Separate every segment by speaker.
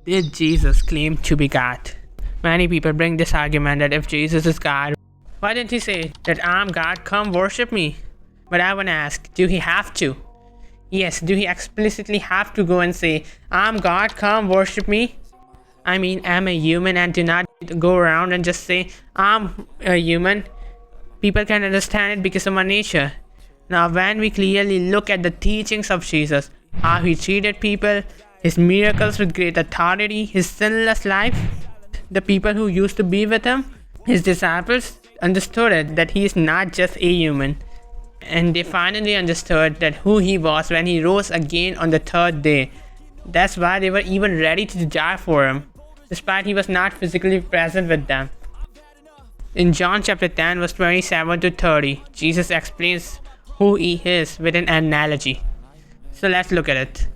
Speaker 1: Did Jesus claim to be God? Many people bring this argument that if Jesus is God, why didn't he say that I'm God, come worship me? But I want to ask, do he have to? Yes, do he explicitly have to go and say, I'm God, come worship me? I mean, I'm a human and do not go around and just say, I'm a human. People can understand it because of my nature. Now, when we clearly look at the teachings of Jesus, how he treated people, his miracles with great authority, his sinless life, the people who used to be with him, his disciples, understood it that he is not just a human. And they finally understood that who he was when he rose again on the third day. That's why they were even ready to die for him, despite he was not physically present with them. In John chapter 10 verse 27 to 30, Jesus explains who he is with an analogy. So let's look at it.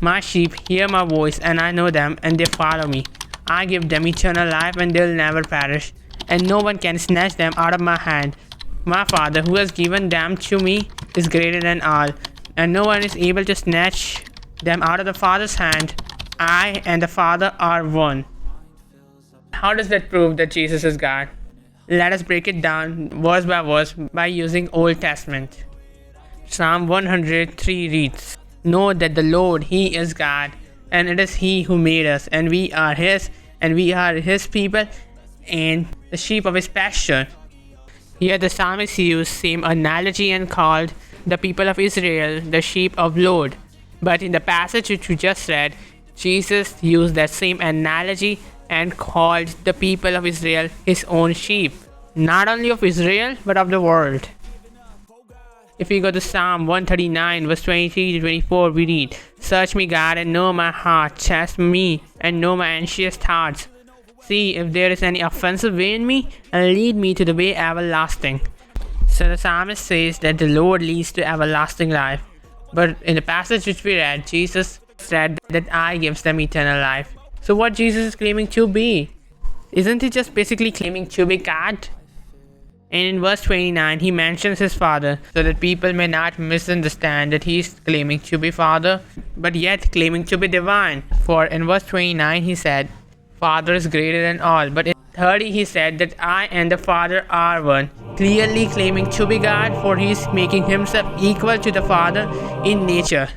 Speaker 1: My sheep hear my voice and I know them and they follow me. I give them eternal life and they'll never perish, and no one can snatch them out of my hand. My Father who has given them to me is greater than all, and no one is able to snatch them out of the Father's hand. I and the Father are one. How does that prove that Jesus is God? Let us break it down verse by verse by using Old Testament. Psalm 103 reads, Know that the Lord, He is God, and it is He who made us, and we are His, and we are His people, and the sheep of His pasture. Here the psalmist used same analogy and called the people of Israel the sheep of Lord. But in the passage which we just read, Jesus used that same analogy and called the people of Israel His own sheep. Not only of Israel, but of the world. If we go to Psalm 139 verse 23 to 24, we read, Search me, God, and know my heart. Test me, and know my anxious thoughts. See if there is any offensive way in me, and lead me to the way everlasting. So the psalmist says that the Lord leads to everlasting life. But in the passage which we read, Jesus said that I gives them eternal life. So what Jesus is claiming to be? Isn't he just basically claiming to be God? And in verse 29, he mentions his Father, so that people may not misunderstand that he is claiming to be Father, but yet claiming to be divine. For in verse 29, he said, Father is greater than all. But in 30, he said that I and the Father are one, clearly claiming to be God, for he is making himself equal to the Father in nature.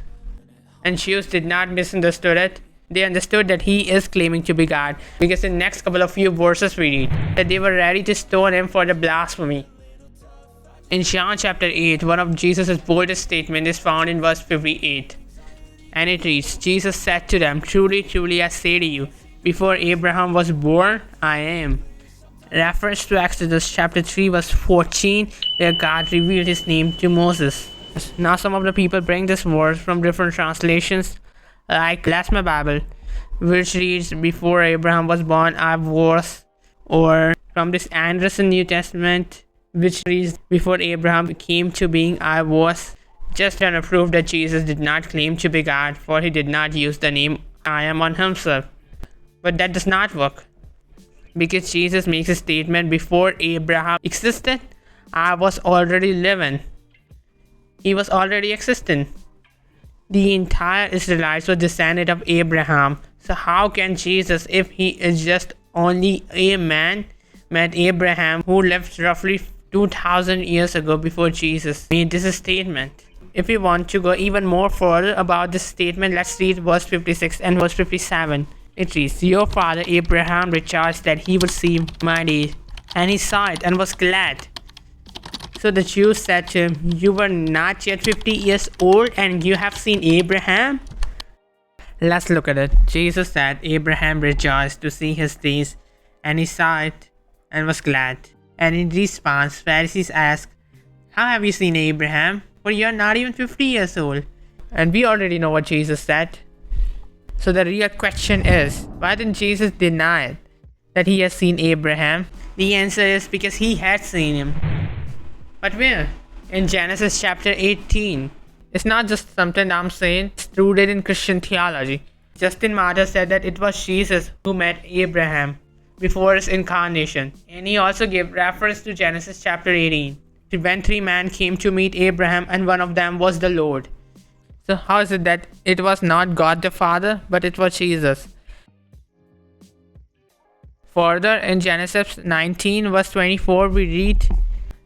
Speaker 1: And Jews did not misunderstood it. They understood that he is claiming to be God, because in the next couple of few verses we read that they were ready to stone him for the blasphemy. In John chapter 8, one of Jesus' boldest statements is found in verse 58. And it reads, Jesus said to them, Truly, truly, I say to you, before Abraham was born, I am. Reference to Exodus chapter 3 verse 14, where God revealed his name to Moses. Now some of the people bring this verse from different translations, like Bless My Bible, which reads, Before Abraham was born, I was. Or from this Anderson New Testament, which reads, Before Abraham came to being, I was. Just to prove that Jesus did not claim to be God, for he did not use the name I am on himself. But that does not work, because Jesus makes a statement, before Abraham existed, I was already living. He was already existing. The entire Israelites were descendant of Abraham. So how can Jesus, if he is just only a man, met Abraham, who lived roughly 2000 years ago before Jesus made this statement? If we want to go even more further about this statement, let's read verse 56 and verse 57. It reads, Your father Abraham rejoiced that he would see my day, and he saw it and was glad. So the Jews said to him, You were not yet 50 years old and you have seen Abraham? Let's look at it. Jesus said Abraham rejoiced to see his days, and he saw it and was glad. And in response, Pharisees asked, How have you seen Abraham? For you are not even 50 years old. And we already know what Jesus said. So the real question is, why didn't Jesus deny it, that he has seen Abraham? The answer is because he had seen him. But where? In Genesis chapter 18. It's not just something I'm saying, it's rooted in Christian theology. Justin Martyr said that it was Jesus who met Abraham before his incarnation. And he also gave reference to Genesis chapter 18. When three men came to meet Abraham, and one of them was the Lord. So how is it that it was not God the Father, but it was Jesus? Further, in Genesis 19 verse 24 we read,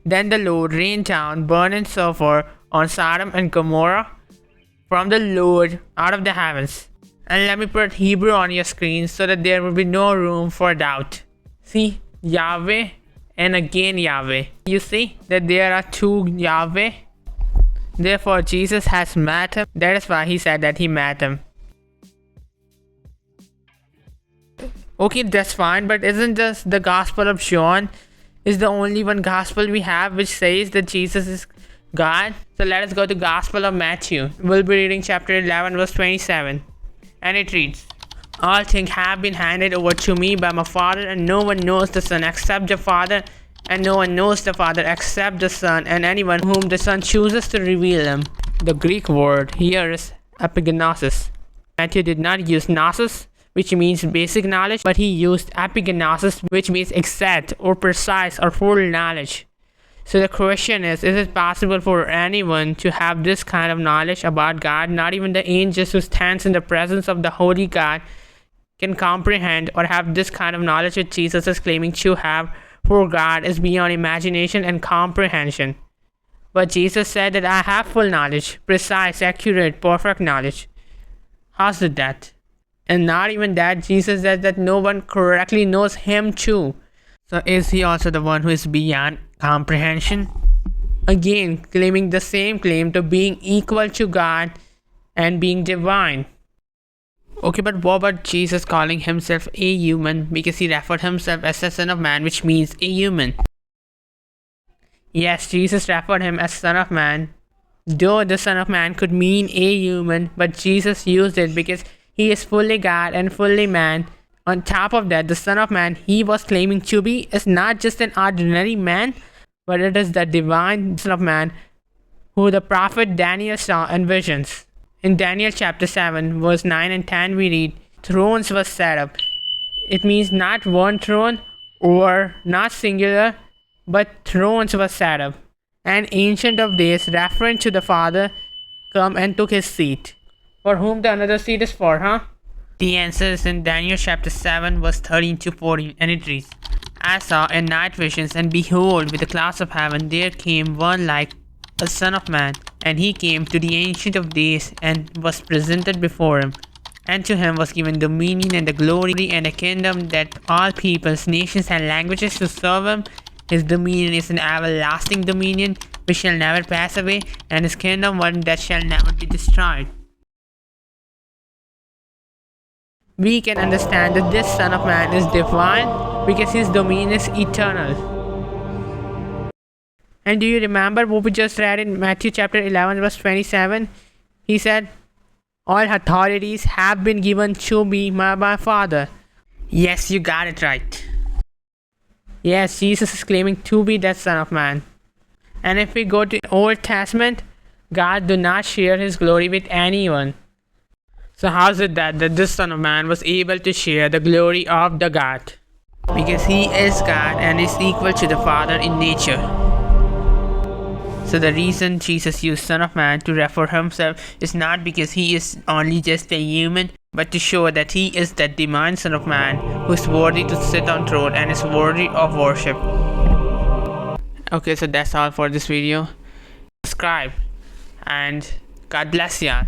Speaker 1: "Then the Lord rained down burning sulfur on Sodom and Gomorrah from the Lord out of the heavens." And let me put Hebrew on your screen so that there will be no room for doubt. See, Yahweh and again Yahweh. You see that there are two Yahweh. Therefore, Jesus has met him. That is why he said that he met him. Okay, that's fine, but isn't just the Gospel of John is the only one Gospel we have which says that Jesus is God? So let us go to Gospel of Matthew. We'll be reading chapter 11 verse 27. And it reads, "All things have been handed over to me by my Father, and no one knows the Son except the Father, and no one knows the Father except the Son, and anyone whom the Son chooses to reveal him." The Greek word here is epignosis. Matthew did not use gnosis, which means basic knowledge, but he used epignosis, which means exact or precise or full knowledge. So the question is it possible for anyone to have this kind of knowledge about God? Not even the angels who stands in the presence of the holy God can comprehend or have this kind of knowledge that Jesus is claiming to have, for God is beyond imagination and comprehension. But Jesus said that I have full knowledge, precise, accurate, perfect knowledge. How's it that? And not even that, Jesus said that no one correctly knows him too. So is he also the one who is beyond comprehension? Again, claiming the same claim to being equal to God and being divine. Okay, but what about Jesus calling himself a human, because he referred himself as the Son of Man, which means a human? Yes, Jesus referred him as Son of Man, though the Son of Man could mean a human, but Jesus used it because he is fully God and fully man. On top of that, the Son of Man he was claiming to be is not just an ordinary man, but it is the divine Son of Man who the prophet Daniel saw in visions. In Daniel chapter 7 verse 9 and 10 we read, "Thrones were set up." It means not one throne or not singular, but thrones were set up. An ancient of days, referring to the Father, come and took his seat. For whom the another seat is for, huh? The answer is in Daniel chapter 7 verse 13 to 14, and it reads, "I saw in night visions, and behold, with the clouds of heaven there came one like a Son of Man, and he came to the Ancient of Days and was presented before him. And to him was given dominion and the glory and a kingdom, that all peoples, nations, and languages should serve him. His dominion is an everlasting dominion which shall never pass away, and his kingdom one that shall never be destroyed." We can understand that this Son of Man is divine because his dominion is eternal. And do you remember what we just read in Matthew chapter 11 verse 27? He said, "All authorities have been given to me by my Father." Yes, you got it right. Yes, Jesus is claiming to be that Son of Man. And if we go to Old Testament, God do not share his glory with anyone. So how is it that this Son of Man was able to share the glory of the God? Because he is God and is equal to the Father in nature. So the reason Jesus used Son of Man to refer himself is not because he is only just a human, but to show that he is the divine Son of Man who is worthy to sit on throne and is worthy of worship. Okay, so that's all for this video. Subscribe and God bless ya.